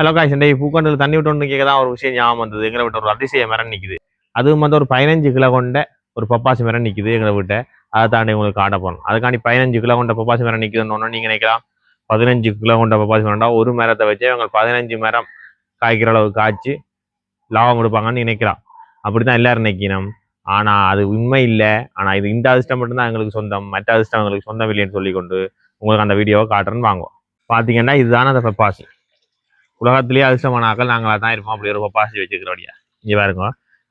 Hello guys, இந்த பூக்கண்டில் தண்ணி விட்டு கேட்க தான் ஒரு விஷயம் ஞாபகம் வந்தது. எங்களை விட்டு ஒரு அதிசய மரம் நிற்குது. அதுவும் வந்து ஒரு 15 கிலோ கொண்ட ஒரு பப்பாசி மரம் நிற்குது எங்களை விட்ட. அதை தாண்டி உங்களுக்கு காட்ட போகணும். அதுக்காண்டி 15 கிலோ கொண்ட பப்பாசி மரம் நிற்குதுன்னு நீங்கள் நினைக்கலாம். 15 கிலோ கொண்ட பப்பாசி மரம்டா ஒரு மரத்தை வச்சு அவங்க 15 மரம் காய்க்கிற அளவுக்கு காய்ச்சி லாபம் கொடுப்பாங்கன்னு நினைக்கலாம். அப்படித்தான் எல்லாரும் நினைக்கணும். ஆனால் அது உண்மை இல்லை. ஆனால் இது இந்த அதிர்ஷ்டம் மட்டும்தான் எங்களுக்கு சொந்தம், மற்ற அதிர்ஷ்டம் எங்களுக்கு சொந்தம் இல்லைன்னு சொல்லிக்கொண்டு உங்களுக்கு அந்த வீடியோவை காட்டுறேன்னு வாங்குவோம். பார்த்தீங்கன்னா இதுதானே அந்த பப்பாசி. உலகத்திலேயே அதிர்ஷ்டமான ஆக்கள் நாங்களாக தான் இருப்போம். அப்படி ஒரு பப்பாசி வச்சுக்கிறோடியா. இங்கே பாருங்க,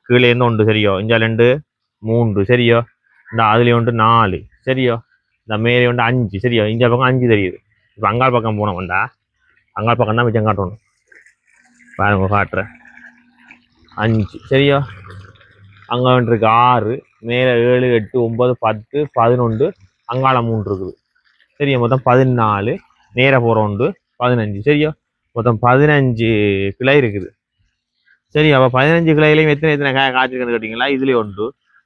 கீழே இருந்து 1 சரியோ, இங்கே 2 3 சரியோ, இந்த அதுலேயே 4 சரியோ, இந்த மேலே 5 சரியோ, இந்த பக்கம் 5 தெரியுது. இப்போ அங்காள் பக்கம் போனோம்டா, அங்காள் பக்கம் தான் மிச்சம் காட்டணும். பாருங்க காட்டுறேன். 5 சரியோ, அங்கே இருக்கு 6, மேலே 7 8 9 10 11, அங்காள 3 இருக்குது சரியா. மொத்தம் 14, நேர போகிற 15 சரியோ. மொத்தம் 15 கிளை இருக்குது சரி. அப்போ 15 கிளையிலையும் எத்தனை எத்தனை காய்ச்சிருக்குன்னு கேட்டிங்களா. இதுலேயும் 1,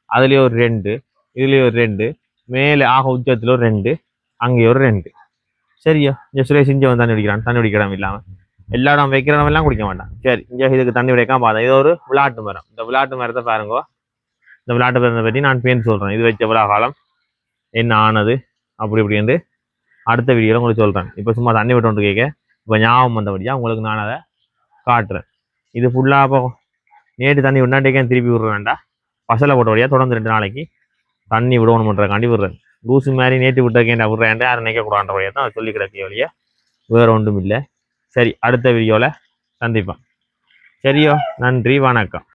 அதுலேயே ஒரு 2, இதுலேயே ஒரு 2, மேலே ஆக உச்சத்தில் ஒரு 2, அங்கேயே ஒரு 2 சரியா. இங்கே சுரேஷ் இங்கே வந்து தண்ணி குடிக்கிறான். தண்ணி குடிக்கிற இடம் இல்லாமல் எல்லா இடம் வைக்கிற இடம் எல்லாம் குடிக்க மாட்டான். சரி, இங்கே இதுக்கு தண்ணி குடிக்காம பார்த்தேன். இது ஒரு விளையாட்டு மரம். இந்த விளையாட்டு மரத்தை பாருங்க. இந்த விளையாட்டு மரத்தை பற்றி நான் பேர் சொல்கிறேன். இது வச்ச விழா காலம் என்ன ஆனது அப்படி இப்படி வந்து அடுத்த வீடியோவில் உங்களுக்கு சொல்கிறேன். இப்போ சும்மா தண்ணி விட்டு கேட்க இப்போ ஞாபகம் வந்தபடியா உங்களுக்கு நான் அதை காட்டுறேன். இது ஃபுல்லாக அப்போ நேற்று தண்ணி விடாண்டிக்கே திருப்பி விடுற வேண்டாம். பசலை போட்டபடியாக தொடர்ந்து 2 நாளைக்கு தண்ணி விடணுன்றக்காண்டி விடுறேன். லூசு மாதிரி நேற்று விட்டக்கேண்டா விடுறேன்டா யாரும் நினைக்கக்கூடாதுன்றபடியாக தான் சொல்லி கிடக்க வழியா, வேறு ஒன்றும் இல்லை. சரி, அடுத்த வீடியோவில் சந்திப்பேன். சரியோ, நன்றி, வணக்கம்.